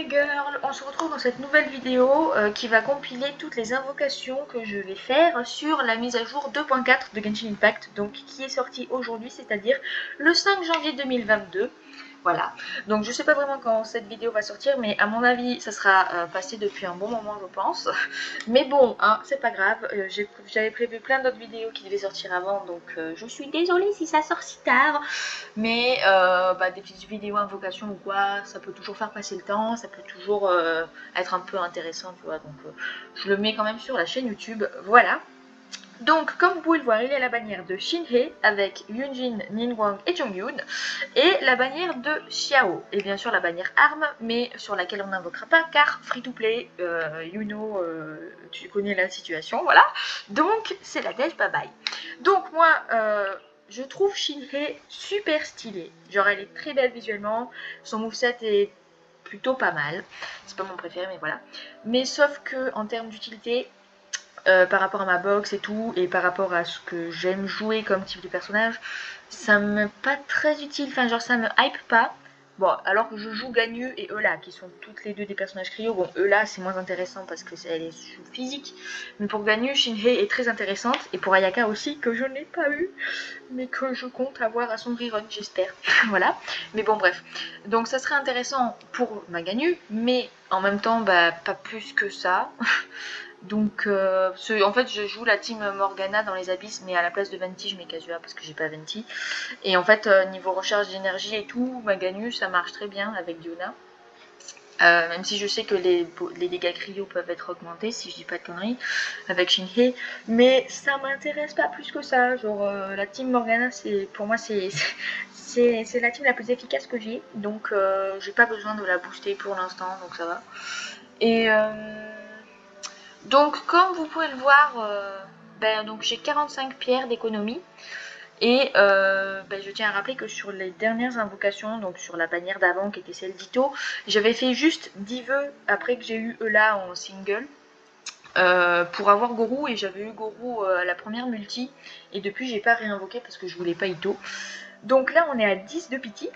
les girls, on se retrouve dans cette nouvelle vidéo qui va compiler toutes les invocations que je vais faire sur la mise à jour 2.4 de Genshin Impact, donc qui est sortie aujourd'hui, c'est-à-dire le 5 janvier 2022. Voilà, donc je sais pas vraiment quand cette vidéo va sortir, mais à mon avis ça sera passé depuis un bon moment je pense. Mais bon, hein, c'est pas grave, j'avais prévu plein d'autres vidéos qui devaient sortir avant, donc je suis désolée si ça sort si tard. Mais des petites vidéos invocation ou quoi, ça peut toujours faire passer le temps, ça peut toujours être un peu intéressant, tu vois. Donc je le mets quand même sur la chaîne YouTube, voilà. Donc comme vous pouvez le voir, il y a la bannière de Shinhei avec Yunjin, Ningguang et Chongyun, et la bannière de Xiao, et bien sûr la bannière arme, mais sur laquelle on n'invoquera pas car free to play, you know, tu connais la situation, voilà. Donc c'est la dèche, bye bye. Donc moi je trouve Shinhei super stylée, genre elle est très belle visuellement, son moveset est plutôt pas mal, c'est pas mon préféré mais voilà. Mais sauf que en termes d'utilité, par rapport à ma box et tout, et par rapport à ce que j'aime jouer comme type de personnage, ça me pas très utile, enfin genre ça me hype pas. Bon, alors que je joue Ganyu et Eula, qui sont toutes les deux des personnages cryo. Bon, Eula c'est moins intéressant parce que elle est sous physique, mais pour Ganyu, Shinhei est très intéressante, et pour Ayaka aussi, que je n'ai pas eu, mais que je compte avoir à son rerun, j'espère. Voilà, mais bon bref. Donc ça serait intéressant pour ma Ganyu, mais en même temps, pas plus que ça. Donc en fait je joue la team Morgana dans les abysses, mais à la place de Venti je mets Kazuha parce que j'ai pas Venti. Et en fait niveau recharge d'énergie et tout, ma Ganyu ça marche très bien avec Diona. Même si je sais que les dégâts cryo peuvent être augmentés, si je dis pas de conneries, avec Shinhei. Mais ça m'intéresse pas plus que ça. Genre la team Morgana, pour moi c'est la team la plus efficace que j'ai. Donc j'ai pas besoin de la booster pour l'instant, donc ça va. Et donc comme vous pouvez le voir, donc j'ai 45 pierres d'économie. Et je tiens à rappeler que sur les dernières invocations, donc sur la bannière d'avant qui était celle d'Ito, j'avais fait juste 10 vœux après que j'ai eu Eula en single pour avoir Gorou, et j'avais eu Gorou à la première multi, et depuis j'ai pas réinvoqué parce que je voulais pas Ito. Donc là on est à 10 de pity.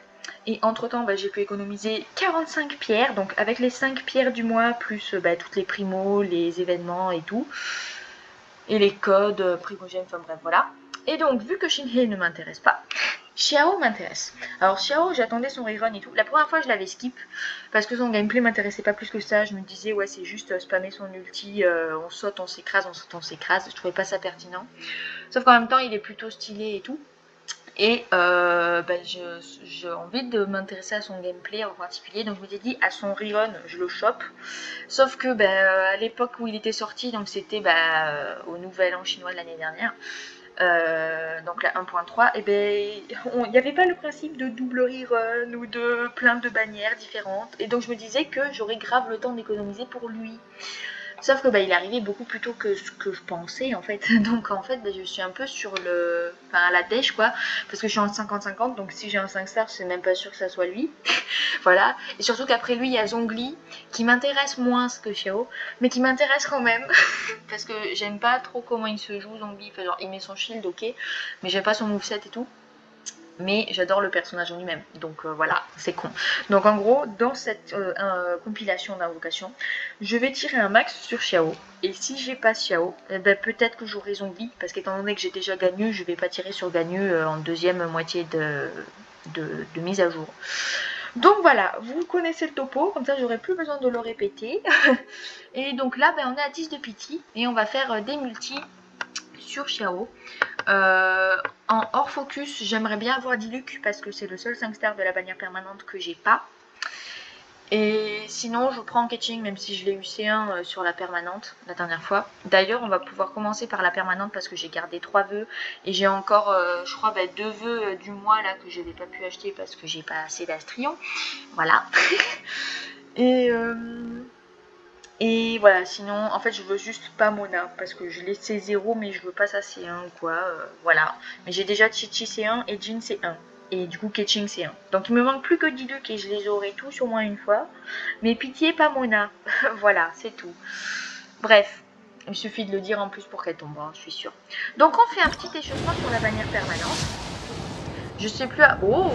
Et entre temps j'ai pu économiser 45 pierres, donc avec les 5 pierres du mois, plus toutes les primos, les événements et tout, et les codes, primogènes, enfin bref voilà. Et donc vu que Shinhei ne m'intéresse pas, Xiao m'intéresse. Alors Xiao, j'attendais son rerun et tout. La première fois je l'avais skip, parce que son gameplay m'intéressait pas plus que ça. Je me disais ouais c'est juste spammer son ulti, on saute, on s'écrase, on saute, on s'écrase. Je trouvais pas ça pertinent. Sauf qu'en même temps il est plutôt stylé et tout. Et j'ai envie de m'intéresser à son gameplay en particulier, donc je m'étais dit à son rerun je le chope. Sauf que à l'époque où il était sorti, donc c'était au nouvel an chinois de l'année dernière, donc la 1.3, et il n'y avait pas le principe de double rerun ou de plein de bannières différentes, et donc je me disais que j'aurais grave le temps d'économiser pour lui. Sauf que il est arrivé beaucoup plus tôt que ce que je pensais en fait. Donc en fait je suis un peu sur à la dèche quoi. Parce que je suis en 50-50, donc si j'ai un 5 stars c'est même pas sûr que ça soit lui. Voilà. Et surtout qu'après lui il y a Zhongli qui m'intéresse moins que Xiao, mais qui m'intéresse quand même. Parce que j'aime pas trop comment il se joue Zhongli. Enfin, genre il met son shield ok, mais j'aime pas son moveset et tout. Mais j'adore le personnage en lui-même, donc voilà, c'est con. Donc en gros, dans cette compilation d'invocations, je vais tirer un max sur Xiao, et si j'ai pas Xiao, peut-être que j'aurai Zhongli, parce qu'étant donné que j'ai déjà Ganyu, je vais pas tirer sur Ganyu en deuxième moitié de mise à jour. Donc voilà, vous connaissez le topo, comme ça j'aurai plus besoin de le répéter. Et donc là, on est à 10 de pity, et on va faire des multis sur Xiao. En hors focus, j'aimerais bien avoir Diluc parce que c'est le seul 5 stars de la bannière permanente que j'ai pas. Et sinon, je prends Ketching, même si je l'ai eu C1 sur la permanente la dernière fois. D'ailleurs, on va pouvoir commencer par la permanente parce que j'ai gardé 3 vœux. Et j'ai encore, je crois, 2 vœux du mois là que je n'avais pas pu acheter parce que j'ai pas assez d'Astrion. Voilà. Et voilà, sinon, en fait, je veux juste pas Mona, parce que je l'ai C0, mais je veux pas ça C1 ou quoi, voilà. Mais j'ai déjà Chichi C1 et Jin C1, et du coup Ketching C1. Donc il me manque plus que Diluc et je les aurai tous au moins une fois. Mais pitié, pas Mona, voilà, c'est tout. Bref, il suffit de le dire en plus pour qu'elle tombe, hein, je suis sûre. Donc on fait un petit échauffement sur la bannière permanente. Je sais plus à... Oh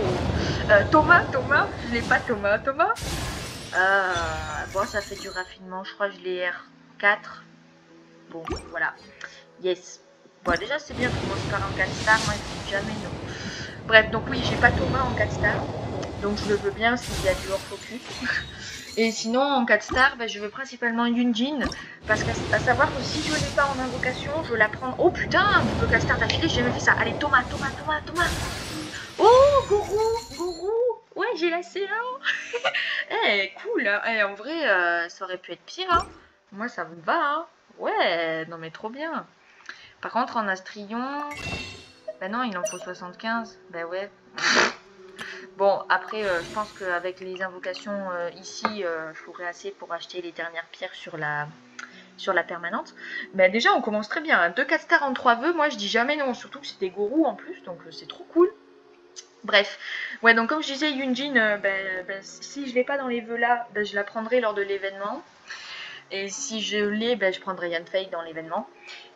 Thomas, je l'ai pas Thomas. Bon, ça fait du raffinement. Je crois que je l'ai R4. Bon, voilà. Yes. Bon, déjà, c'est bien de commencer par un 4 stars. Moi, je jamais non. Bref, donc oui, j'ai pas Thomas en 4 stars. Donc, je le veux bien s'il y a du hors focus. Et sinon, en 4 stars, je veux principalement Yunjin. Parce qu'à savoir que si je l'ai pas en invocation, je la prends. Oh putain, double 4 stars d'affilée, j'ai jamais fait ça. Allez, Thomas. Oh, Gourou. Ouais, j'ai la C1. Eh, cool. Hein. En vrai, ça aurait pu être pire. Hein. Moi, ça me va. Hein. Ouais, non mais trop bien. Par contre, en Astrion... Bah non, il en faut 75. Bah ouais. Bon, après, je pense qu'avec les invocations ici, je ferai assez pour acheter les dernières pierres sur la permanente. Mais déjà, on commence très bien. 2 4 stars en 3 vœux, moi je dis jamais non. Surtout que c'est des gourous en plus, donc c'est trop cool. Bref, ouais, donc comme je disais, Yunjin, si je l'ai pas dans les vœux là, je la prendrai lors de l'événement. Et si je l'ai, je prendrai Yanfei dans l'événement.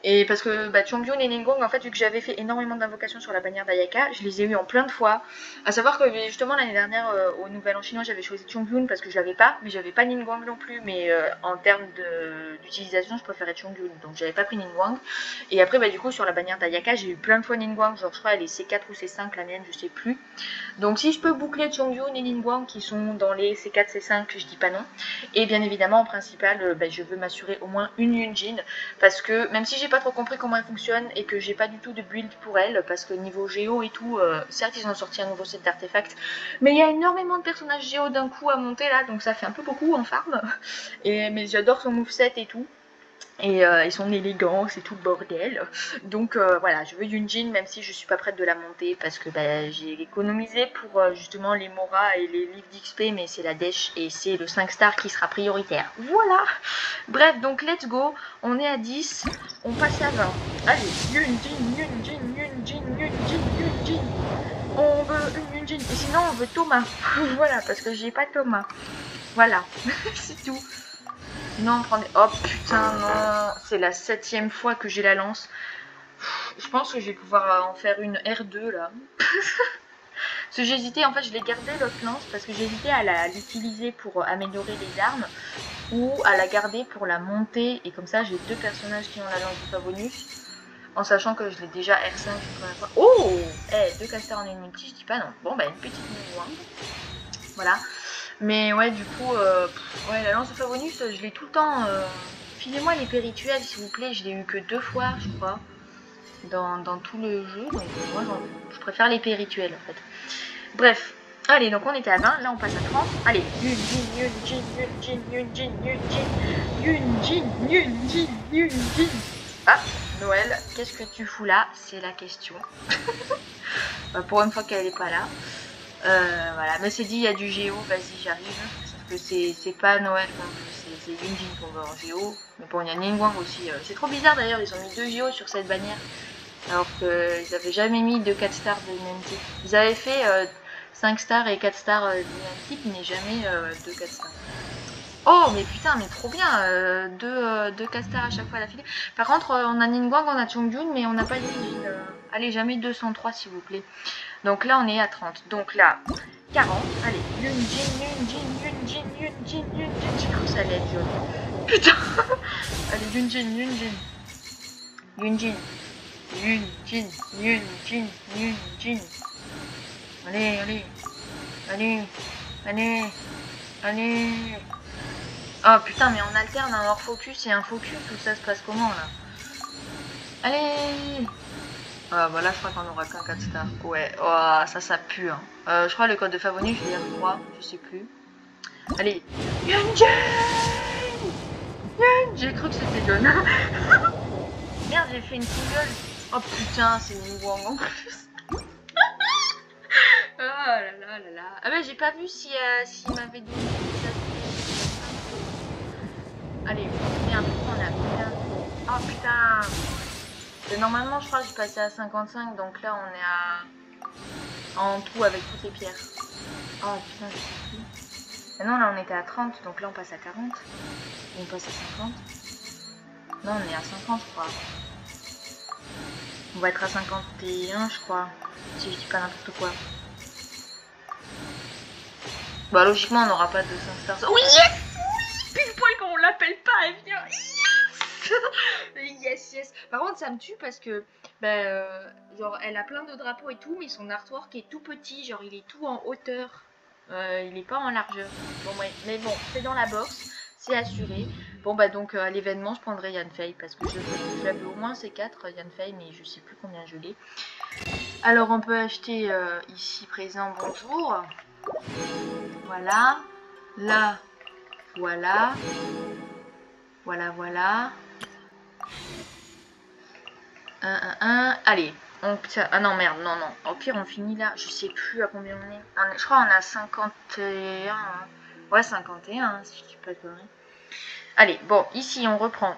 Et parce que Chongyun et Ningguang, en fait, vu que j'avais fait énormément d'invocations sur la bannière d'Ayaka, je les ai eu en plein de fois. À savoir que justement l'année dernière, au Nouvel An chinois, j'avais choisi Chongyun parce que je l'avais pas, mais j'avais pas Ningguang non plus. Mais en termes d'utilisation, je préférais Chongyun, donc j'avais pas pris Ningguang. Et après, du coup, sur la bannière d'Ayaka, j'ai eu plein de fois Ningguang, genre je crois elle est C4 ou C5, la mienne, je sais plus. Donc si je peux boucler Chongyun et Ningguang qui sont dans les C4, C5, je dis pas non. Et bien évidemment, en principal, je veux m'assurer au moins une Yunjin parce que même si j'ai pas trop compris comment elle fonctionne et que j'ai pas du tout de build pour elle, parce que niveau géo et tout, certes ils ont sorti un nouveau set d'artefacts, mais il y a énormément de personnages géo d'un coup à monter là, donc ça fait un peu beaucoup en farm. Mais j'adore son moveset et tout. Et son élégance et tout le bordel. Donc voilà, je veux Yunjin même si je suis pas prête de la monter parce que j'ai économisé pour justement les Mora et les livres d'XP, mais c'est la dèche et c'est le 5 star qui sera prioritaire. Voilà. Bref, donc let's go. On est à 10, on passe à 20. Allez, Yunjin. On veut une Yunjin. Et sinon on veut Thomas. Voilà, parce que j'ai pas Thomas. Voilà, c'est tout. Non, prenez... Oh putain, non. C'est la 7e fois que j'ai la lance. Je pense que je vais pouvoir en faire une R2 là. Parce que j'hésitais, en fait, je l'ai gardé l'autre lance parce que j'hésitais à l'utiliser pour améliorer les armes ou à la garder pour la monter. Et comme ça, j'ai 2 personnages qui ont la lance de Favonius. En sachant que je l'ai déjà R5. Oh, 2 casters en une multi, je dis pas non. Bon, une petite Ningguang. Voilà. Mais ouais, du coup, ouais, la lance de Favonius, je l'ai tout le temps. Filez-moi les pérituels, s'il vous plaît. Je l'ai eu que 2 fois, je crois, dans tout le jeu. Donc moi, je préfère les pérituels, en fait. Bref. Allez, donc on était à 20. Là, on passe à 30. Allez. Yunjin. Ah, Noël, qu'est-ce que tu fous là? C'est la question. Pour une fois qu'elle n'est pas là. Voilà, mais c'est dit, il y a du géo, vas-y, j'arrive. Sauf que c'est pas Noël qu'on veut, c'est Yunjin qu'on veut en géo. Mais bon, il y a Ningguang aussi. C'est trop bizarre d'ailleurs, ils ont mis 2 géos sur cette bannière. Alors qu'ils avaient jamais mis 2 4 stars de même type. Ils avaient fait 5 stars et 4 stars du même type, mais jamais 2 4 stars. Oh, mais putain, mais trop bien, 2 4 stars à chaque fois à l'affilée. Par contre, on a Ningguang, on a Chongyun, mais on n'a pas Yunjin. Allez, jamais 203 s'il vous plaît. Donc là, on est à 30. Donc là, 40. Allez, Yunjin. J'ai cru que ça allait être jaune. Putain. Allez, Yunjin. Allez. Oh putain, mais on alterne un hors focus et un focus, ou ça se passe comment là? Allez. Ah bah là je crois qu'on aura qu'un 4 stars. Ouais, oh, ça pue hein. Je crois le code de Favonius je vais dire 3, je sais plus. Allez. Yunjin. J'ai cru que c'était John. Merde, j'ai fait une single. Oh putain, c'est Ningguang en plus. Oh là là. Ah bah j'ai pas vu s'il m'avait donné ça. Allez, merde, on a combien? Oh putain. Normalement, je crois que j'ai passé à 55, donc là, on est en tout avec toutes les pierres. Oh putain, je sais plus. Et non, là, on était à 30, donc là, on passe à 40. On passe à 50. Non, on est à 50, je crois. On va être à 51, je crois, si je dis pas n'importe quoi. Bah logiquement on n'aura pas de 5 stars. Oui, yes, oui, pile poil quand on l'appelle pas, elle vient. Yes, yes, yes. Par contre ça me tue parce que genre elle a plein de drapeaux et tout, mais son artwork est tout petit, genre il est tout en hauteur. Il est pas en largeur. Bon ouais, mais bon, c'est dans la box, c'est assuré. Bon bah donc à l'événement je prendrai Yann Fei parce que j'avais au moins ces 4 Yann Fei, mais je sais plus combien je l'ai. Alors on peut acheter ici présent bonjour. Voilà. Là, voilà. Voilà, voilà. Allez. Ah non, merde, non, non. Au pire, on finit là. Je sais plus à combien on est. Je crois qu'on a 51. Hein. Ouais, 51, hein, si je dis pas de conneries. Allez, bon, ici, on reprend.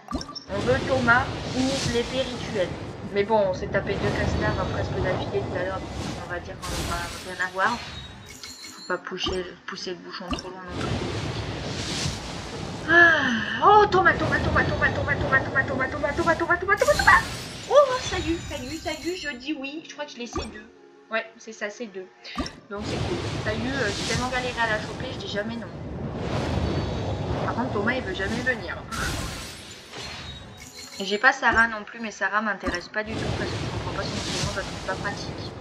On veut Thomas ou l'épée rituelle. Mais bon, on s'est tapé 2 castars presque d'affilée tout à l'heure. On va dire qu'on va rien avoir. Faut pas pousser le bouchon trop loin non plus. Oh, Thomas. Oh, salut, je dis oui. Je crois que je l'ai C2. Ouais, c'est ça, C2. Donc c'est cool. Salut, j'ai tellement galéré à la choper, je dis jamais non. Par contre, Thomas, il veut jamais venir. Et j'ai pas Sarah non plus, mais Sarah m'intéresse pas du tout parce que je comprends pas son enseignement, je la trouve pas pratique.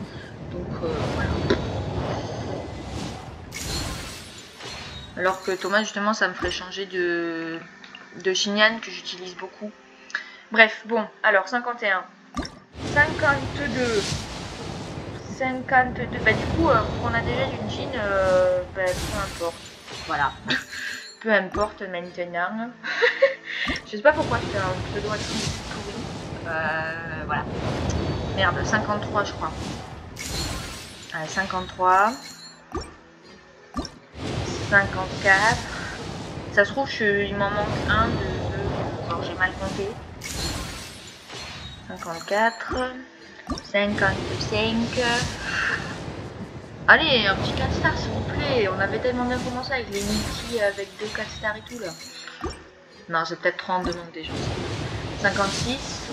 Donc voilà. Alors que Thomas, justement, ça me ferait changer de Xingnan que j'utilise beaucoup. Bref, bon, alors 51. 52. 52. Bah du coup, on a déjà une jean, peu importe. Voilà. Peu importe maintenant. Je sais pas pourquoi je fais un pseudo accent pourri. Voilà. Merde, 53 je crois. Allez, 53. 54. Ça se trouve, il m'en manque un de genre j'ai mal compté. 54. 55. Allez, un petit 4 stars s'il vous plaît. On avait tellement bien commencé avec les multi avec 2 4 stars et tout là. Non, c'est peut-être 32 manque déjà. 56.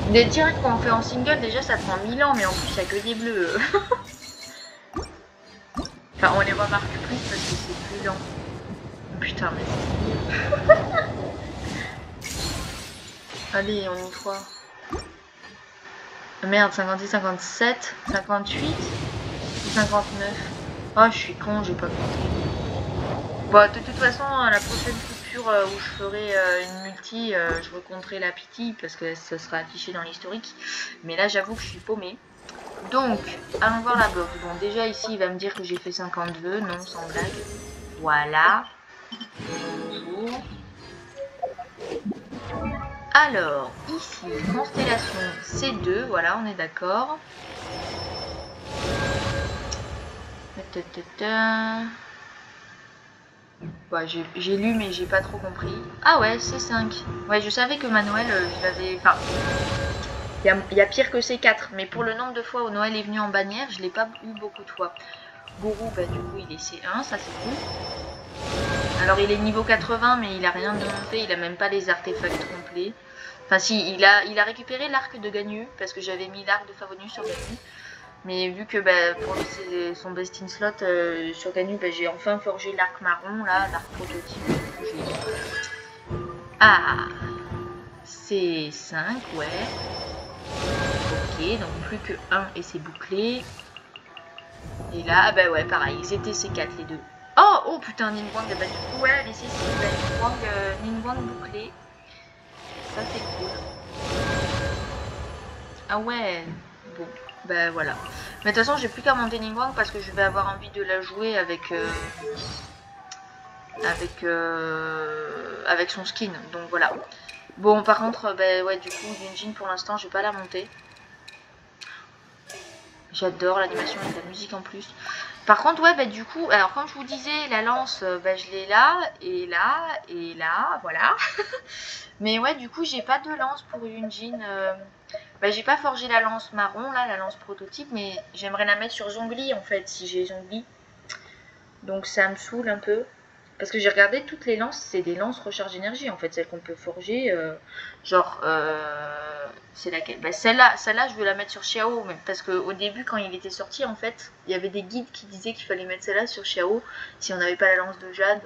Des directs qu'on fait en single, déjà ça prend 1000 ans, mais en plus il n'y a que des bleus. Enfin, on les remarque plus parce que c'est plus lent. Putain, mais c'est... Allez, on y croit. Merde, 56, 57, 58 ou 59. Oh, je suis con, j'ai pas compté. Bon, de toute façon, la prochaine coupure où je ferai une multi, je recompterai la pity parce que ça sera affiché dans l'historique. Mais là, j'avoue que je suis paumée. Donc, allons voir la box. Bon, déjà ici, il va me dire que j'ai fait 52, non, sans blague. Voilà. Bonjour. Alors, ici, constellation C2, voilà, on est d'accord. Bah, j'ai lu, mais j'ai pas trop compris. Ah ouais, C5. Ouais, je savais que Manuel, je l'avais... Enfin, il y a pire que C4, mais pour le nombre de fois où Noël est venu en bannière, je l'ai pas eu beaucoup de fois. Gourou, bah du coup, il est C1, ça c'est cool. Alors, il est niveau 80, mais il a rien de monté, il a même pas les artefacts complets. Enfin si, il a récupéré l'arc de Ganyu, parce que j'avais mis l'arc de Favonius sur Ganyu. Mais vu que pour son best in slot sur Ganyu, j'ai enfin forgé l'arc marron, là, l'arc prototype. Ah, c'est 5, ouais. Ok, donc plus que 1 et c'est bouclé. Et là, bah ouais, pareil, c'était C4 les deux. Oh putain, Ningguang, bah du coup, ouais, les C6, Ningguang bouclé. Ça c'est cool. Ah ouais, bon, bah voilà. Mais de toute façon, j'ai plus qu'à monter Ningguang parce que je vais avoir envie de la jouer avec son skin. Donc voilà. Bon, par contre, bah ouais, du coup, Yunjin pour l'instant, je vais pas la monter. J'adore l'animation avec la musique en plus. Par contre, ouais, bah du coup, alors comme je vous disais, la lance, je l'ai là, et là, et là, voilà. Mais ouais, du coup, j'ai pas de lance pour Yunjin. J'ai pas forgé la lance marron, là, la lance prototype, mais j'aimerais la mettre sur Zhongli, en fait, si j'ai Zhongli. Donc ça me saoule un peu. Parce que j'ai regardé toutes les lances, c'est des lances recharge énergie en fait, celles qu'on peut forger. C'est laquelle? Bah, celle-là, je vais la mettre sur Xiao, parce qu'au début, quand il était sorti, en fait, il y avait des guides qui disaient qu'il fallait mettre celle-là sur Xiao si on n'avait pas la lance de jade.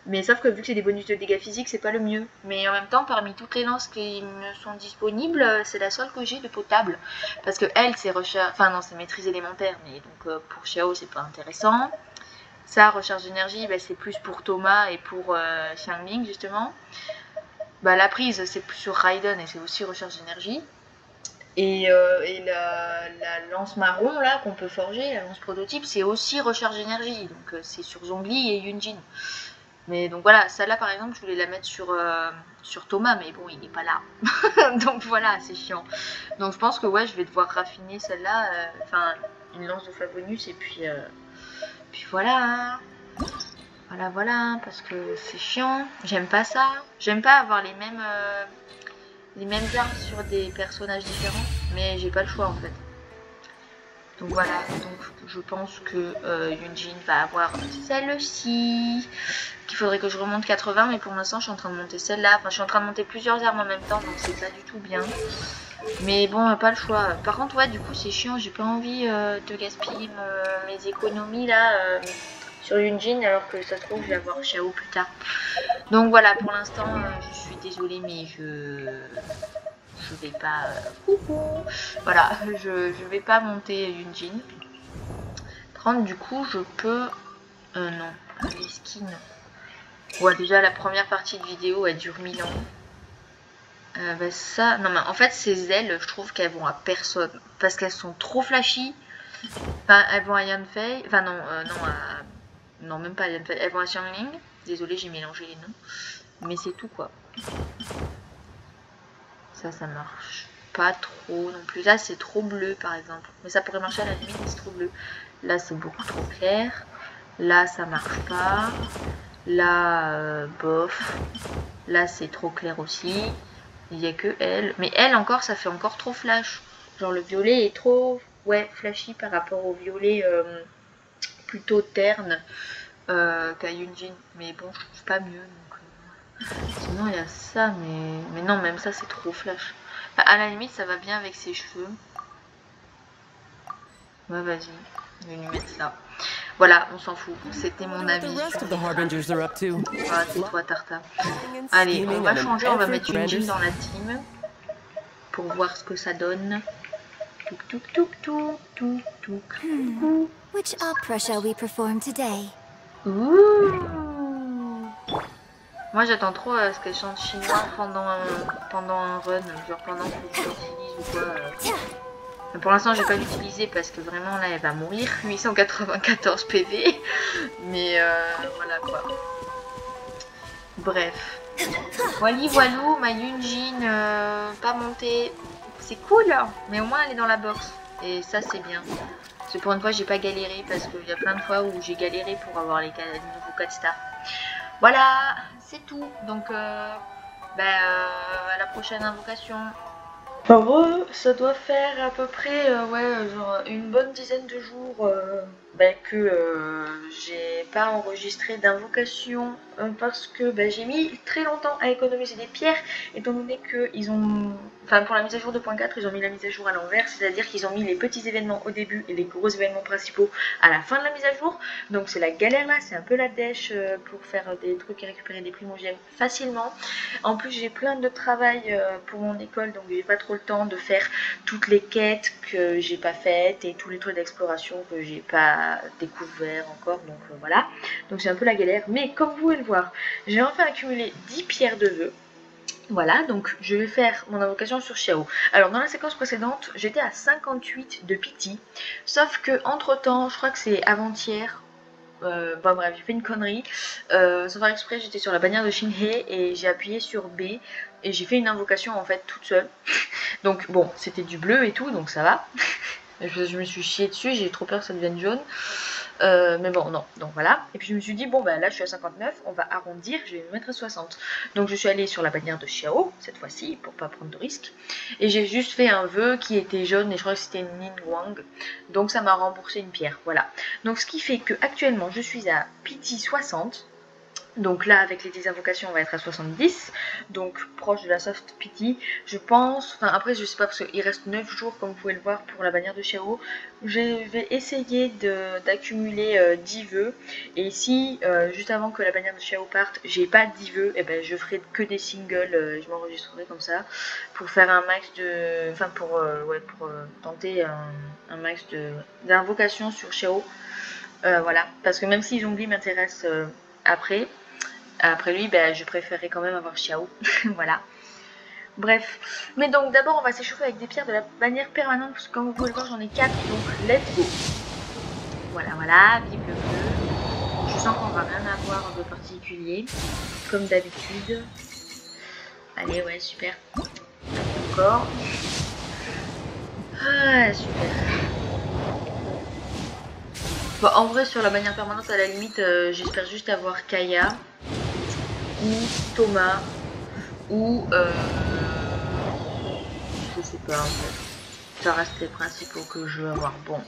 Mais sauf que vu que c'est des bonus de dégâts physiques, c'est pas le mieux. Mais en même temps, parmi toutes les lances qui me sont disponibles, c'est la seule que j'ai de potable. Parce que elle, c'est recharge. Enfin, non, c'est maîtrise élémentaire, mais donc pour Xiao, c'est pas intéressant. Ça, recharge d'énergie, bah, c'est plus pour Thomas et pour Xiangling, justement. Bah, la prise, c'est plus sur Raiden et c'est aussi recharge d'énergie. Et la lance marron, là, qu'on peut forger, la lance prototype, c'est aussi recharge d'énergie. Donc, c'est sur Zhongli et Yunjin. Mais donc voilà, celle-là par exemple, je voulais la mettre sur Thomas, mais bon, il n'est pas là. Donc voilà, c'est chiant. Donc je pense que ouais, je vais devoir raffiner celle-là, enfin une lance de Flavonus, et puis voilà. Voilà, parce que c'est chiant. J'aime pas ça. J'aime pas avoir les mêmes armes sur des personnages différents, mais j'ai pas le choix en fait. Donc voilà, donc je pense que Yunjin va avoir celle-ci, qu'il faudrait que je remonte 80, mais pour l'instant je suis en train de monter celle-là. Enfin, je suis en train de monter plusieurs armes en même temps, donc c'est pas du tout bien. Mais bon, pas le choix. Par contre, ouais, du coup c'est chiant, j'ai pas envie de gaspiller mes économies là sur Yunjin, alors que ça se trouve je vais avoir Xiao plus tard. Donc voilà, pour l'instant je suis désolée, mais je vais pas... coucou. Voilà, je vais pas monter Yunjin. 30, du coup, je peux... non, les skins. Ouais, déjà, la première partie de vidéo, elle dure 1000 ans. Bah ça... Non, mais en fait, ces ailes, je trouve qu'elles vont à personne. Parce qu'elles sont trop flashy. Enfin, elles vont à Yanfei. Enfin, non, non, non, même pas à Yanfei. Elles vont à Xiangling. Désolée, j'ai mélangé les noms. Mais c'est tout, quoi. Ça marche pas trop non plus. Là, c'est trop bleu, par exemple. Mais ça pourrait marcher à la limite, mais c'est trop bleu. Là, c'est beaucoup trop clair. Là, ça marche pas. Là, bof. Là, c'est trop clair aussi. Il n'y a que elle. Mais elle, encore, ça fait encore trop flash. Genre, le violet est trop, ouais, flashy par rapport au violet plutôt terne qu'à Yunjin. Mais bon, je trouve pas mieux. Donc, sinon, il y a ça, mais non, même ça, c'est trop flash. Enfin, à la limite, ça va bien avec ses cheveux. Ouais, vas-y, je vais lui mettre ça. Voilà, on s'en fout. C'était mon avis. Ah, c'est toi, Tarta. Allez, on va changer, on va mettre Yunjin dans la team. Pour voir ce que ça donne. Touk touk touk touk touk touk. Which opera shall we perform today? Ouh. Moi j'attends trop à ce qu'elle chante chinois pendant un run, genre pendant que je l'utilise ou quoi. Mais pour l'instant j'ai pas l'utiliser parce que vraiment là elle va mourir, 894 PV. Mais voilà quoi. Bref. Voilou, ma Yunjin pas montée. C'est cool, mais au moins elle est dans la box. Et ça c'est bien. Parce que pour une fois j'ai pas galéré, parce qu'il y a plein de fois où j'ai galéré pour avoir les nouveaux 4 stars. Voilà, c'est tout. Donc, à la prochaine invocation. Heureux, ça doit faire à peu près genre une bonne dizaine de jours que j'ai pas enregistré d'invocation parce que j'ai mis très longtemps à économiser des pierres, étant donné que ils ont, enfin pour la mise à jour 2.4 ils ont mis la mise à jour à l'envers, c'est-à-dire qu'ils ont mis les petits événements au début et les gros événements principaux à la fin de la mise à jour. Donc c'est la galère là, c'est un peu la dèche pour faire des trucs et récupérer des primogèmes facilement. En plus j'ai plein de travail pour mon école, donc j'ai pas trop le temps de faire toutes les quêtes que j'ai pas faites et tous les trucs d'exploration que j'ai pas découvert encore, donc voilà, donc c'est un peu la galère. Mais comme vous pouvez le voir, j'ai enfin accumulé 10 pierres de vœux. Voilà, donc je vais faire mon invocation sur Xiao. Alors dans la séquence précédente, j'étais à 58 de pity, sauf que entre temps, je crois que c'est avant-hier, bon bref, j'ai fait une connerie. Sans faire exprès, j'étais sur la bannière de Shinhei et j'ai appuyé sur B et j'ai fait une invocation en fait toute seule. Donc bon, c'était du bleu et tout, donc ça va. Je me suis chiée dessus, j'ai trop peur que ça devienne jaune. Mais bon, non, donc voilà. Et puis je me suis dit, bon bah là je suis à 59, on va arrondir, je vais me mettre à 60. Donc je suis allée sur la bannière de Xiao, cette fois-ci, pour pas prendre de risque. Et j'ai juste fait un vœu qui était jaune, et je crois que c'était Ningguang. Donc ça m'a remboursé une pierre, voilà. Donc ce qui fait que actuellement je suis à Pity 60. Donc là, avec les 10 invocations, on va être à 70, donc proche de la soft pity, je pense. Enfin, après, je sais pas, parce qu'il reste 9 jours, comme vous pouvez le voir, pour la bannière de Xiao. Je vais essayer d'accumuler 10 vœux. Et si, juste avant que la bannière de Xiao parte, j'ai pas 10 vœux, et ben je ferai que des singles, je m'enregistrerai comme ça, pour faire un max de. Enfin, pour tenter un max d'invocations sur Xiao. Voilà, parce que même si Zhongli m'intéresse après lui, ben, je préférais quand même avoir Xiao. Voilà. Bref. Mais donc d'abord, on va s'échauffer avec des pierres de la bannière permanente. Parce que comme vous pouvez le voir, j'en ai 4. Donc let's go. Voilà, voilà. Vive le feu. Je sens qu'on va rien avoir de particulier. Comme d'habitude. Allez, ouais, super. Encore. Ah, super. Bon, en vrai, sur la bannière permanente, à la limite, j'espère juste avoir Kaya. Ou Thomas. Ou je sais pas en fait. Ça reste les principaux que je veux avoir. Bon,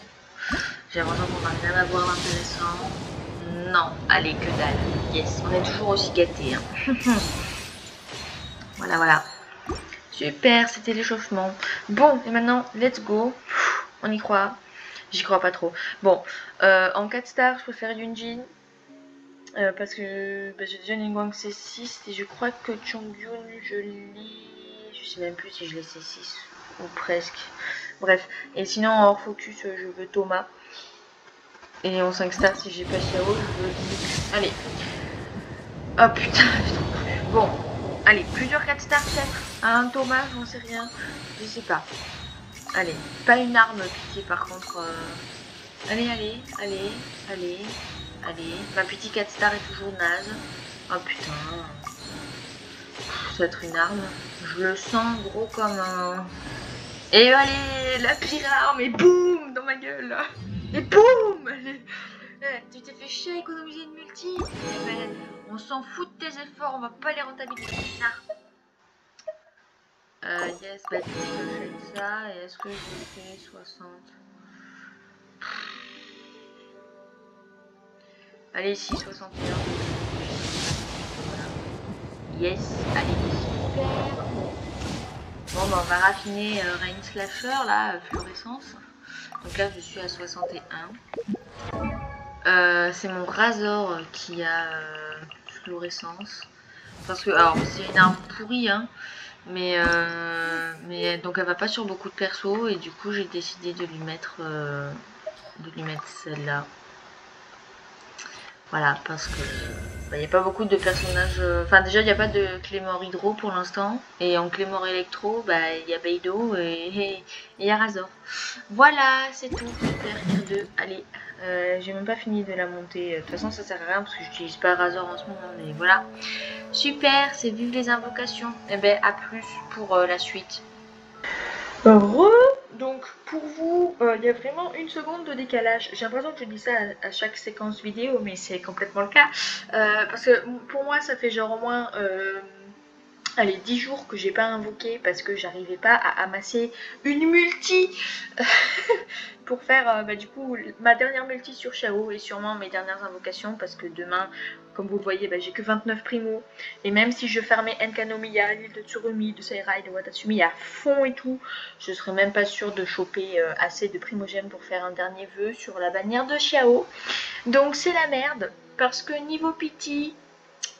j'ai l'impression qu'on va rien avoir d'intéressant. Non, allez, que dalle. Yes, on est toujours aussi gâtés. Hein. Voilà, voilà. Super, c'était l'échauffement. Bon, et maintenant, let's go. On y croit. J'y crois pas trop. Bon, en 4 stars, je préfère Yunjin. Parce que bah, j'ai déjà Ningguang C6 et je crois que Chongyun, je l'ai. Je sais même plus si je l'ai C6 ou presque. Bref, et sinon en hors focus, je veux Thomas. Et en 5 stars, si j'ai pas Xiao, je veux Luke. Allez. Oh putain, bon, allez, plusieurs 4 stars peut-être. Un Thomas, j'en sais rien. Je sais pas. Allez, pas une arme, pitié par contre. Allez, allez, allez, allez, allez. Ma petite 4 stars est toujours naze. Oh putain. Ça va être une arme. Je le sens gros comme un. Et allez, la pire arme, et boum, dans ma gueule. Et boum. Tu t'es fait chier à économiser une multi. Eh ben, on s'en fout de tes efforts, on va pas les rentabiliser. Yes, bah du coup, je fais ça. Et est-ce que je fais 60? Allez, ici, 61. Voilà. Yes, allez, super. Bon, bah, on va raffiner Rain Slasher, là, fluorescence. Donc là, je suis à 61. C'est mon Razor qui a fluorescence. Parce que, alors, c'est une arme pourrie, hein. Mais donc, elle va pas sur beaucoup de persos. Et du coup, j'ai décidé de lui mettre celle-là. Voilà, parce que il n'y a pas beaucoup de personnages. Enfin, déjà, il n'y a pas de Clémor Hydro pour l'instant. Et en Clémor Electro, il y a Beidou et il y a Razor. Voilà, c'est tout. Super, tier 2. Allez, j'ai même pas fini de la monter. De toute façon, ça sert à rien parce que j'utilise pas Razor en ce moment. Mais voilà. Super, c'est vive les invocations. Et ben, à plus pour la suite. Donc pour vous, il y a vraiment une seconde de décalage. J'ai l'impression que je dis ça à chaque séquence vidéo, mais c'est complètement le cas. Parce que pour moi, ça fait genre au moins allez, 10 jours que j'ai pas invoqué parce que j'arrivais pas à amasser une multi pour faire du coup ma dernière multi sur Xiao et sûrement mes dernières invocations parce que demain, comme vous le voyez, j'ai que 29 primo et même si je fermais Enkanomiya, l'île de Tsurumi, de Seirai, de Watatsumi à fond et tout, je serais même pas sûre de choper assez de primogènes pour faire un dernier vœu sur la bannière de Xiao. Donc c'est la merde parce que niveau pity,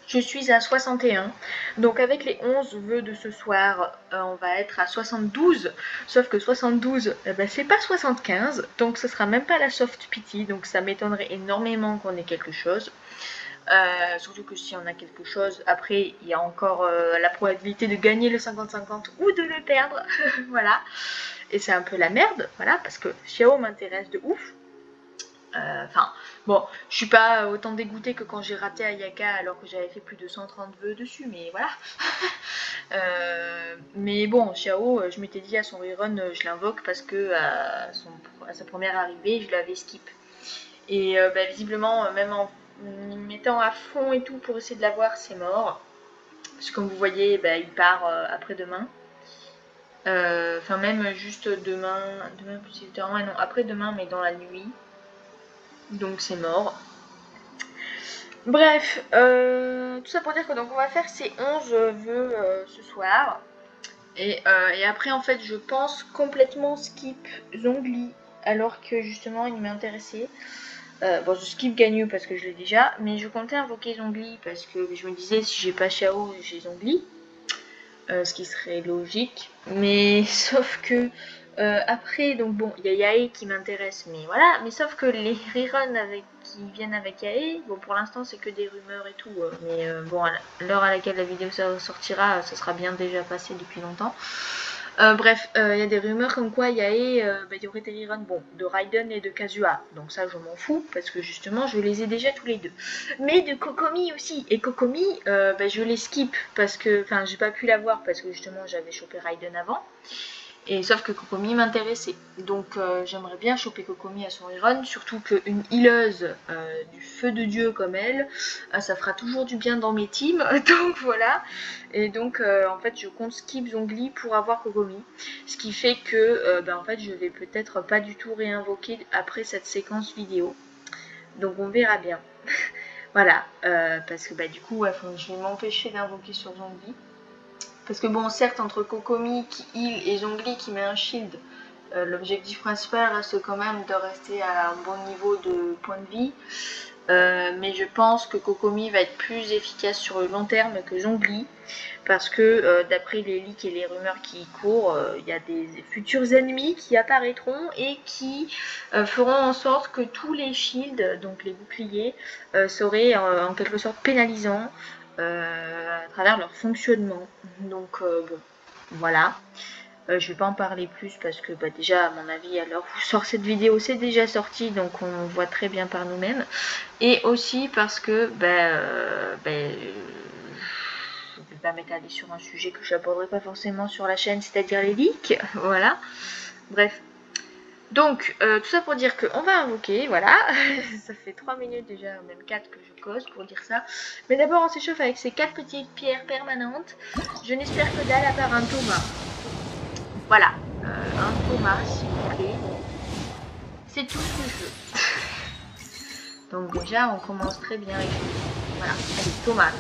je suis à 61, donc avec les 11 vœux de ce soir, on va être à 72, sauf que 72, c'est pas 75, donc ce sera même pas la soft pity, donc ça m'étonnerait énormément qu'on ait quelque chose. Surtout que si on a quelque chose, après il y a encore la probabilité de gagner le 50-50 ou de le perdre, voilà. Et c'est un peu la merde, voilà, parce que Xiao m'intéresse de ouf. Enfin, bon, je suis pas autant dégoûtée que quand j'ai raté Ayaka alors que j'avais fait plus de 130 vœux dessus, mais voilà. Mais bon, Xiao, je m'étais dit à son rerun, je l'invoque parce que à sa première arrivée, je l'avais skip. Et visiblement, même en me mettant à fond et tout pour essayer de l'avoir, c'est mort. Parce que comme vous voyez, il part après-demain. Enfin, même juste demain plus tard, non, après-demain, mais dans la nuit. Donc c'est mort. Bref, tout ça pour dire que donc on va faire ces 11 vœux ce soir. Et après en fait je pense complètement skip Zhongli alors que justement il m'intéressait. Bon je skip Ganyu parce que je l'ai déjà, mais je comptais invoquer Zhongli parce que je me disais si j'ai pas Xiao j'ai Zhongli. Ce qui serait logique. Mais sauf que après, donc bon, il y a Yae qui m'intéresse, mais voilà. Mais sauf que les reruns qui viennent avec Yae, bon pour l'instant c'est que des rumeurs et tout. Mais bon, à l'heure à laquelle la vidéo sortira, ça sera bien déjà passé depuis longtemps. Bref, il y a des rumeurs comme quoi Yae, il y aurait des reruns bon, de Raiden et de Kazuha. Donc ça je m'en fous parce que justement je les ai déjà tous les deux. Mais de Kokomi aussi. Et Kokomi, je les skip parce que, enfin j'ai pas pu la voir parce que justement j'avais chopé Raiden avant. Et sauf que Kokomi m'intéressait. Donc j'aimerais bien choper Kokomi à son rerun, surtout qu'une healeuse du feu de Dieu comme elle, ça fera toujours du bien dans mes teams. Donc voilà. Et donc en fait je compte skip Zhongli pour avoir Kokomi. Ce qui fait que en fait je vais peut-être pas du tout réinvoquer après cette séquence vidéo. Donc on verra bien. Voilà. Parce que du coup je vais m'empêcher d'invoquer sur Zhongli. Parce que bon, certes, entre Kokomi qui heal et Zhongli qui met un shield, l'objectif principal reste quand même de rester à un bon niveau de points de vie. Mais je pense que Kokomi va être plus efficace sur le long terme que Zhongli. Parce que d'après les leaks et les rumeurs qui courent, il y a des futurs ennemis qui apparaîtront et qui feront en sorte que tous les shields, donc les boucliers, seraient en quelque sorte pénalisants. À travers leur fonctionnement. Donc bon, voilà. Je vais pas en parler plus parce que déjà à mon avis à l'heure où sort cette vidéo c'est déjà sorti donc on voit très bien par nous-mêmes. Et aussi parce que je vais pas m'étaler sur un sujet que j'aborderai pas forcément sur la chaîne, c'est-à-dire les leaks. Voilà. Bref. Donc, tout ça pour dire qu'on va invoquer, voilà. Ça fait 3 minutes déjà, même 4 que je cause pour dire ça. Mais d'abord, on s'échauffe avec ces 4 petites pierres permanentes. Je n'espère que dalle à part un Thomas. Voilà, un Thomas, s'il vous plaît. C'est tout ce que je veux. Donc déjà, on commence très bien les choses. Voilà, allez, Thomas.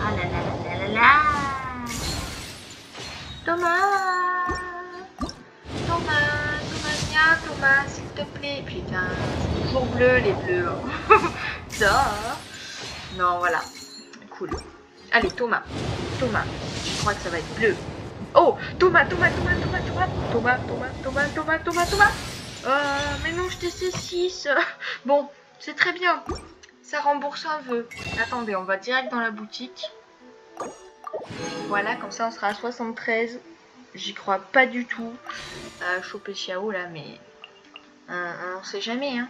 Ah là là là là là là. Thomas, s'il te plaît. Putain, c'est toujours bleu, les bleus. Ça. Non, voilà. Cool. Allez, Thomas. Je crois que ça va être bleu. Oh, Thomas. Mais non, je t'ai C6. Bon, c'est très bien. Ça rembourse un vœu. Attendez, on va direct dans la boutique. Voilà, comme ça on sera à 73. J'y crois pas du tout à choper Xiao là, mais on sait jamais. Hein.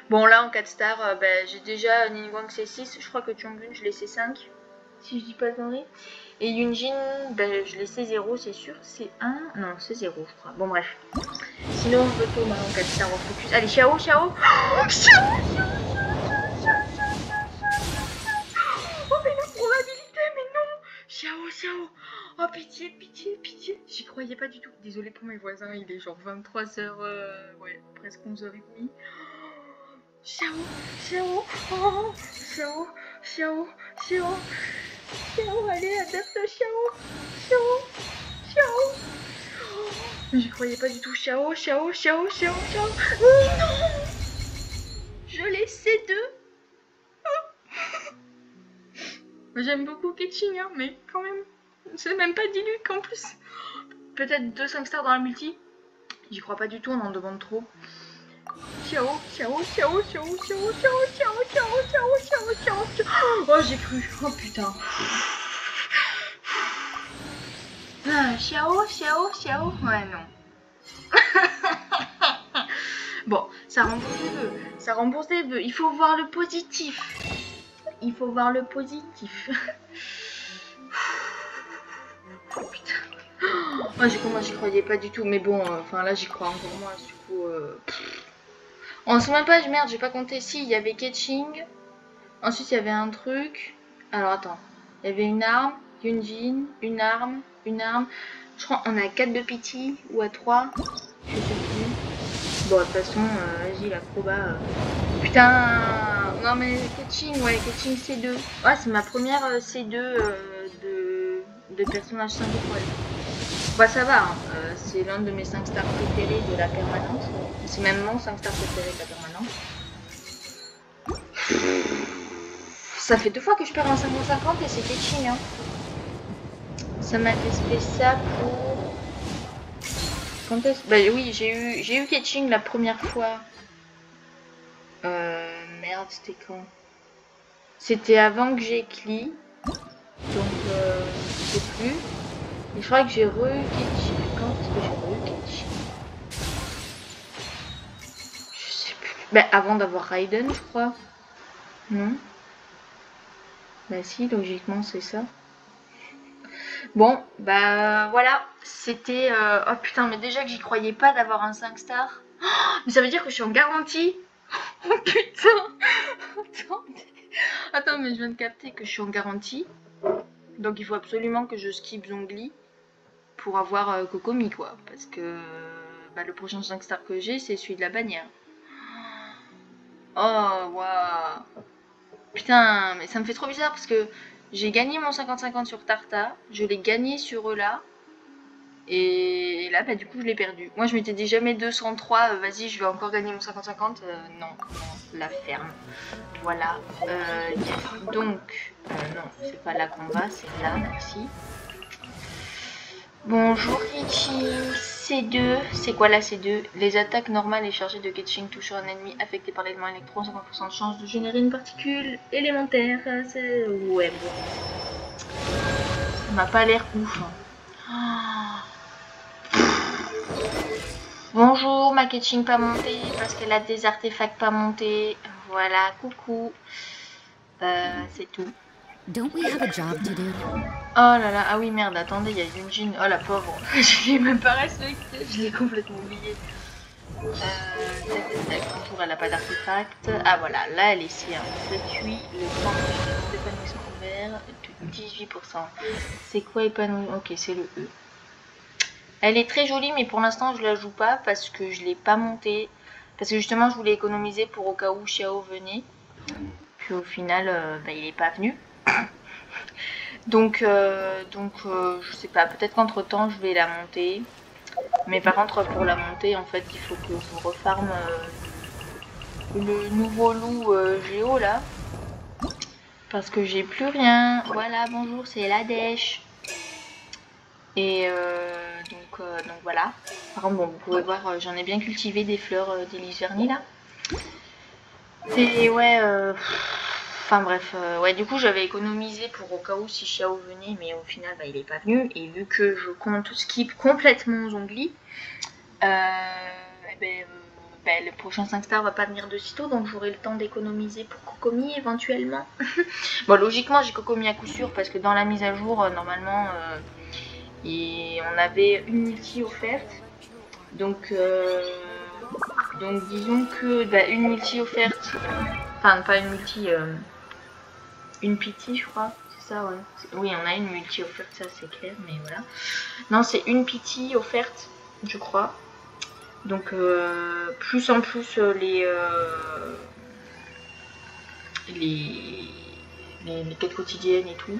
Bon, là en 4 stars, j'ai déjà Ningguang C6. Je crois que Chongun, je l'ai C5. Si je dis pas de conneries. Et Yunjin, je l'ai C0, c'est sûr. C'est 1. Non, c'est 0, je crois. Bon, bref. Sinon, on veut Thomas en 4 stars, on focus. Allez, Xiao. Oh, Xiao. Oh, mais la probabilité, mais non. Xiao. Oh, pitié. J'y croyais pas du tout. Désolée pour mes voisins, il est genre 23h, ouais, presque 11h30. Xiao. Oh, Xiao. Allez, adapte Xiao. J'y croyais pas du tout. Xiao. Oh non. Je l'ai C2. J'aime beaucoup Ketching, hein, mais quand même, c'est même pas Diluc en plus. Peut-être 2-5 stars dans la multi. J'y crois pas du tout, on en demande trop. Xiao. Oh, j'ai cru. Oh putain. Ah, Xiao. Ouais, non. Bon, ça rembourse des vœux. Il faut voir le positif. Oh putain. Oh, j'y croyais pas du tout. Mais bon, enfin là, j'y crois encore moins. Du coup, en ce même page, merde, j'ai pas compté. Si, il y avait Ketching. Ensuite, il y avait un truc. Alors, attends. Il y avait une arme, Yunjin, une arme. Je crois qu'on a 4 de pity ou à 3. Je sais plus. Bon, de toute façon, vas-y, la proba. putain. Non mais catching, ouais, catching C2. Ouais, c'est ma première C2 de personnage 5 étoiles. Bah ça va, hein. C'est l'un de mes 5 stars préférés de la permanente. C'est même mon 5 stars préféré de la permanente. Ça fait 2 fois que je perds en 50-50 et c'est catching, hein. Ça m'a fait ça pour... Quand est-ce... Bah oui, j'ai eu catching la première fois. Merde, c'était quand? C'était avant que j'ai Cli. Donc, je sais plus. Et je crois que j'ai re-catching. Quand est-ce que j'ai re-catching? Je sais plus. Bah, avant d'avoir Raiden, je crois. Non? Bah si, logiquement, c'est ça. Bon, bah voilà. C'était... Oh putain, mais déjà que j'y croyais pas d'avoir un 5 stars. Oh, mais ça veut dire que je suis en garantie. Oh putain. Attends, mais je viens de capter que je suis en garantie. Donc il faut absolument que je skip Zhongli pour avoir Kokomi, quoi. Parce que bah, le prochain 5 stars que j'ai, c'est celui de la bannière. Oh, waouh. Putain, mais ça me fait trop bizarre parce que j'ai gagné mon 50-50 sur Tarta. Je l'ai gagné sur Eula. Et là, bah, du coup, je l'ai perdu. Moi, je m'étais dit jamais 203. Vas-y, je vais encore gagner mon 50-50. Non, la ferme. Voilà. Donc, non, c'est pas là qu'on va, c'est là, merci. Bonjour Ketching, C2, c'est quoi la C2? Les attaques normales et chargées de Ketching touchent un ennemi affecté par l'élément électron, 50% de chance de générer une particule élémentaire. Ouais, bon. Ça m'a pas l'air ouf. Bonjour, ma Ketching pas montée parce qu'elle a des artefacts pas montés. Voilà, coucou. C'est tout. Don't we have a job to do? Oh là là, ah oui merde, attendez, il y a Yunjin. Oh la pauvre, je l'ai même pas respecté, je l'ai complètement oublié. Bonjour, elle a pas d'artefact. Ah voilà, là elle est ici, hein. 7-8, le point d'épanouissement ouvert de 18%. C'est quoi épanouissement? Ok, c'est le E. Elle est très jolie, mais pour l'instant je la joue pas parce que je l'ai pas montée. Parce que justement je voulais économiser pour au cas où Xiao venait. Puis au final, bah, il est pas venu. Donc, je sais pas, peut-être qu'entre temps je vais la monter. Mais par contre, pour la monter, en fait, il faut que je refarme le nouveau loup Géo là. Parce que j'ai plus rien. Voilà, bonjour, c'est la dèche. Et donc voilà. Par contre, bon, vous pouvez voir, j'en ai bien cultivé des fleurs d'Élise Vernis là. Et ouais, enfin bref, ouais, du coup j'avais économisé pour au cas où si Xiao venait, mais au final bah, il est pas venu. Et vu que je compte skip complètement Zhongli, le prochain 5 stars va pas venir de sitôt, donc j'aurai le temps d'économiser pour Kokomi éventuellement. Bon, logiquement j'ai Kokomi à coup sûr parce que dans la mise à jour, normalement, on avait une multi offerte. Donc disons que bah, une multi offerte, enfin pas une multi, une pity je crois, c'est ça, ouais. Oui, on a une multi offerte, ça c'est clair, mais voilà. Non, c'est une pity offerte, je crois. Donc plus en plus les quêtes quotidiennes et tout.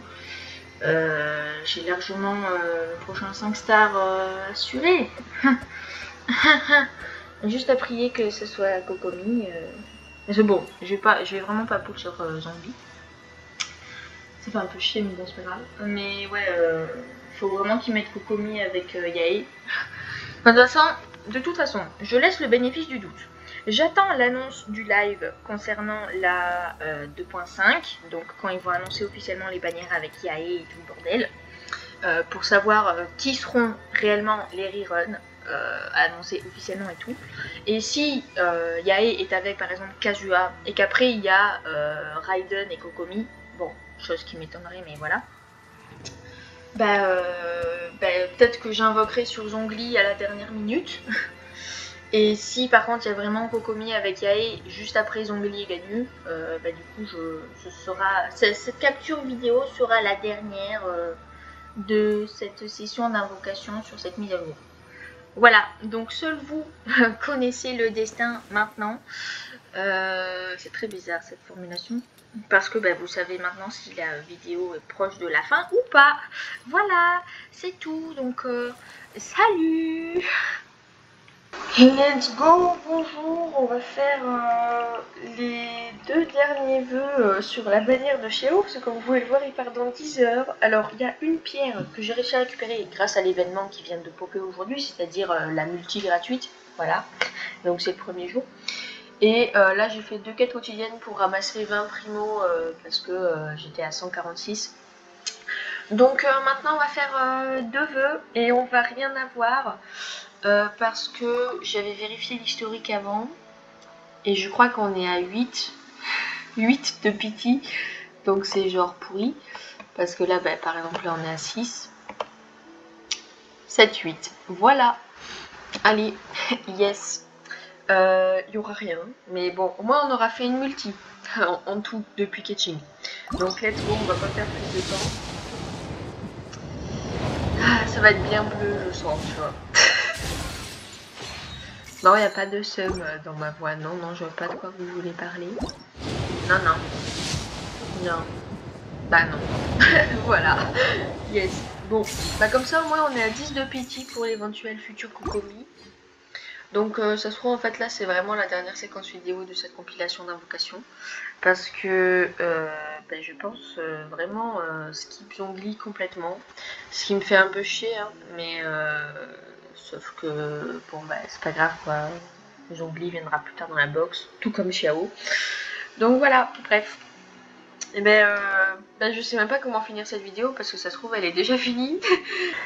J'ai largement le prochain 5 stars assuré. Juste à prier que ce soit Kokomi. C'est bon, je vais vraiment pas pull sur Zombie. Ça fait un peu chier, mais bon, c'est pas grave. Mais ouais, faut vraiment qu'ils mettent Kokomi avec Yae. Enfin, de toute façon, je laisse le bénéfice du doute. J'attends l'annonce du live concernant la 2.5, donc quand ils vont annoncer officiellement les bannières avec Yae et tout le bordel, pour savoir qui seront réellement les reruns. Annoncé officiellement et tout. Et si Yae est avec par exemple Kazuha et qu'après il y a Raiden et Kokomi, bon, chose qui m'étonnerait, mais voilà. Peut-être que j'invoquerai sur Zhongli à la dernière minute. Et si par contre il y a vraiment Kokomi avec Yae juste après Zhongli et Ganyu, du coup cette capture vidéo sera la dernière de cette session d'invocation sur cette mise à jour. Voilà, donc seul vous connaissez le destin maintenant. C'est très bizarre cette formulation. Parce que vous savez maintenant si la vidéo est proche de la fin ou pas. Voilà, c'est tout. Donc, salut! Let's go, bonjour, on va faire les 2 derniers vœux sur la bannière de Chéo, parce que comme vous pouvez le voir, il part dans 10 heures. Alors, il y a une pierre que j'ai réussi à récupérer grâce à l'événement qui vient de popper aujourd'hui, c'est-à-dire la multi gratuite, voilà, donc c'est le premier jour. Et là, j'ai fait 2 quêtes quotidiennes pour ramasser 20 primo, parce que j'étais à 146. Donc maintenant, on va faire 2 vœux, et on va rien avoir. Parce que j'avais vérifié l'historique avant et je crois qu'on est à 8 de pity, donc c'est genre pourri parce que là par exemple là on est à 6 7 8, voilà, allez. Yes, il y aura rien mais bon au moins on aura fait une multi en tout depuis Ketching, donc let's go, on va pas perdre plus de temps. Ça va être bien bleu je sens, tu vois. Non, il n'y a pas de seum dans ma voix. Non, non, je vois pas de quoi vous voulez parler. Non, non. Non. Bah non. Voilà. Yes. Bon, comme ça au moins on est à 10 de pity pour l'éventuel futur Kokomi. Donc ça se trouve en fait là c'est vraiment la dernière séquence vidéo de cette compilation d'invocations. Parce que je pense vraiment skip Zhongli complètement. Ce qui me fait un peu chier, hein, mais sauf que bon c'est pas grave quoi. Zhongli viendra plus tard dans la box, tout comme Xiao. Donc voilà, bref. Et je sais même pas comment finir cette vidéo parce que ça se trouve elle est déjà finie.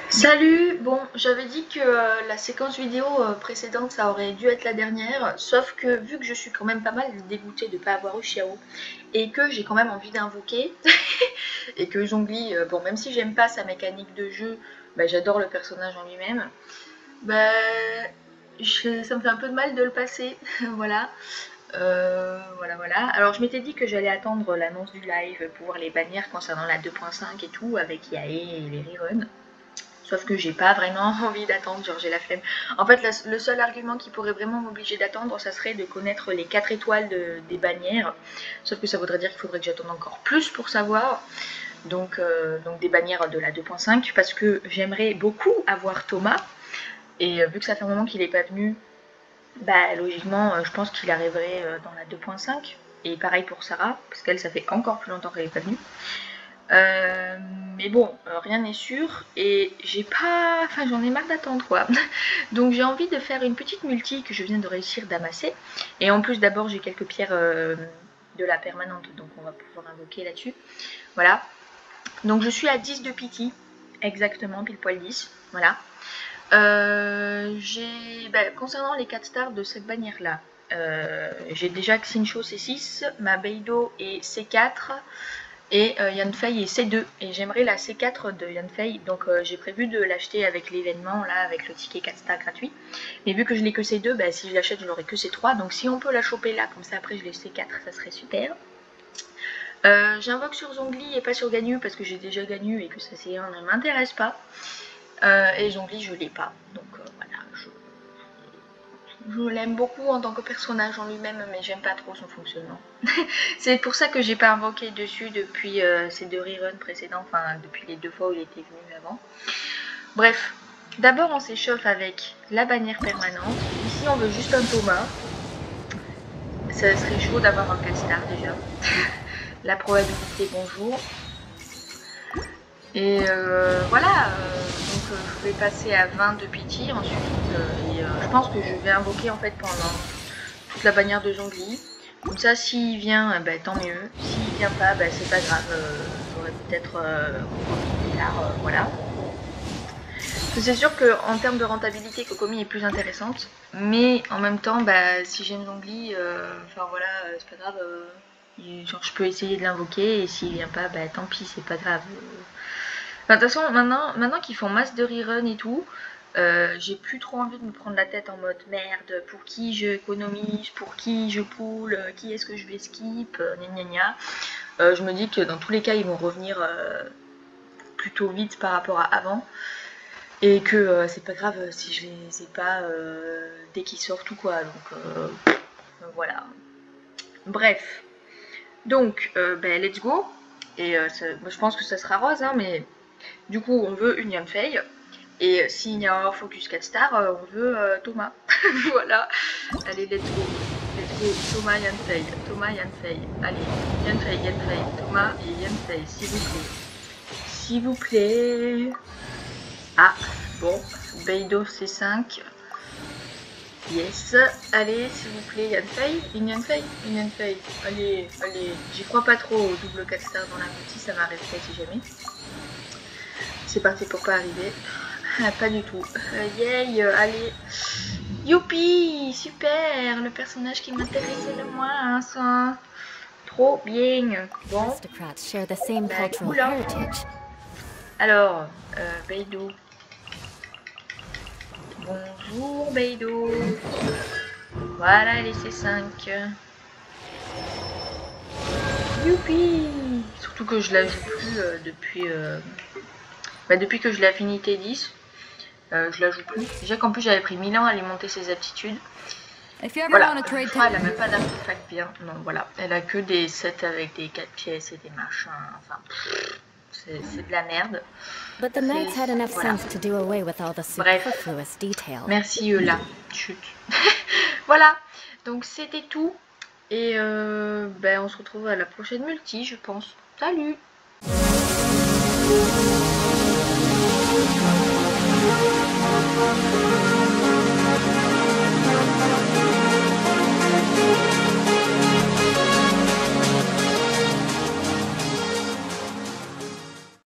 Salut. Bon, j'avais dit que la séquence vidéo précédente ça aurait dû être la dernière, sauf que vu que je suis quand même pas mal dégoûtée de pas avoir eu Xiao et que j'ai quand même envie d'invoquer et que Zhongli, bon même si j'aime pas sa mécanique de jeu, j'adore le personnage en lui-même, ça me fait un peu de mal de le passer. Voilà. Voilà. Alors je m'étais dit que j'allais attendre l'annonce du live pour voir les bannières concernant la 2.5 et tout avec Yae et les reruns. Sauf que j'ai pas vraiment envie d'attendre, genre j'ai la flemme. En fait le seul argument qui pourrait vraiment m'obliger d'attendre, ça serait de connaître les 4 étoiles des bannières. Sauf que ça voudrait dire qu'il faudrait que j'attende encore plus pour savoir. Donc des bannières de la 2.5 parce que j'aimerais beaucoup avoir Thomas. Et vu que ça fait un moment qu'il n'est pas venu, logiquement je pense qu'il arriverait dans la 2.5. Et pareil pour Sarah, parce qu'elle ça fait encore plus longtemps qu'elle n'est pas venue. Mais bon, rien n'est sûr et j'ai pas... Enfin j'en ai marre d'attendre quoi. Donc j'ai envie de faire une petite multi que je viens de réussir d'amasser. Et en plus d'abord j'ai quelques pierres de la permanente, donc on va pouvoir invoquer là-dessus. Voilà. Donc je suis à 10 de pity, exactement, pile poil 10. Voilà. Concernant les 4 stars de cette bannière là, j'ai déjà Xincho C6, ma Beidou est C4 et Yanfei est C2 et j'aimerais la C4 de Yanfei, donc j'ai prévu de l'acheter avec l'événement là, avec le ticket 4 stars gratuit, mais vu que je l'ai que C2, si je l'achète je l'aurai que C3, donc si on peut la choper là, comme ça après je l'ai C4, ça serait super. J'invoque sur Zhongli et pas sur Ganyu parce que j'ai déjà Ganyu et que ça C1 ne m'intéresse pas. Et Zhongli je l'ai pas, donc voilà, je l'aime beaucoup en tant que personnage en lui-même, mais j'aime pas trop son fonctionnement. C'est pour ça que j'ai pas invoqué dessus depuis ces 2 reruns précédents, enfin depuis les 2 fois où il était venu avant. Bref, d'abord on s'échauffe avec la bannière permanente. Ici on veut juste un Thomas. Ça serait chaud d'avoir un 4 star déjà. La probabilité bonjour. Et voilà, donc je vais passer à 20 de pity ensuite, et je pense que je vais invoquer en fait pendant toute la bannière de Zhongli. Comme ça s'il vient, tant mieux, s'il vient pas, c'est pas grave, j'aurai peut-être Kokomi plus tard, voilà. C'est sûr qu'en termes de rentabilité, Kokomi est plus intéressante, mais en même temps, si j'aime Zhongli, enfin voilà, c'est pas grave, genre je peux essayer de l'invoquer, et s'il vient pas, tant pis, c'est pas grave. De toute façon, maintenant qu'ils font masse de rerun et tout, j'ai plus trop envie de me prendre la tête en mode merde, pour qui je économise, pour qui je pull, qui est-ce que je vais skip, gna gna gna. Je me dis que dans tous les cas, ils vont revenir plutôt vite par rapport à avant. Et que c'est pas grave si je les ai pas dès qu'ils sortent ou quoi. Donc voilà. Bref. Donc, ben, let's go. Et je pense que ça sera rose, hein, mais du coup, on veut une Yanfei. Et s'il y a un Focus 4 stars, on veut Thomas. Voilà. Allez, let's go. Let's go. Thomas, Yanfei. Thomas, Yanfei. Allez, Yanfei, Yanfei. Thomas et Yanfei, s'il vous plaît. S'il vous plaît. Ah, bon. Beidou C5. Yes. Allez, s'il vous plaît, Yanfei. Une Yanfei. Une Yanfei. Allez, allez. J'y crois pas trop au double 4 stars dans la multi. Ça m'arrive peut-être si jamais. C'est parti pour pas arriver. Ah, pas du tout. Yay, allez. Youpi, super. Le personnage qui m'intéressait le moins, hein, ça. Trop bien. Bon. Aristocrats share the same Bah, cultural cool, hein. heritage. Alors, Beidou. Bonjour, Beidou. Voilà les C5. Youpi. Surtout que je la joue plus depuis... depuis que je l'ai affinité 10. Je la joue plus. Déjà qu'en plus j'avais pris 1000 ans à lui monter ses aptitudes. Voilà, elle a même pas d'artefact bien. Non, voilà. Elle a que des sets avec des 4 pièces et des machins. Enfin, c'est de la merde. But the knights had enough Voilà. sense to do away with all the Bref. superfluous detail. Merci là. Chut. Voilà. Donc c'était tout. Et on se retrouve à la prochaine multi, je pense. Salut.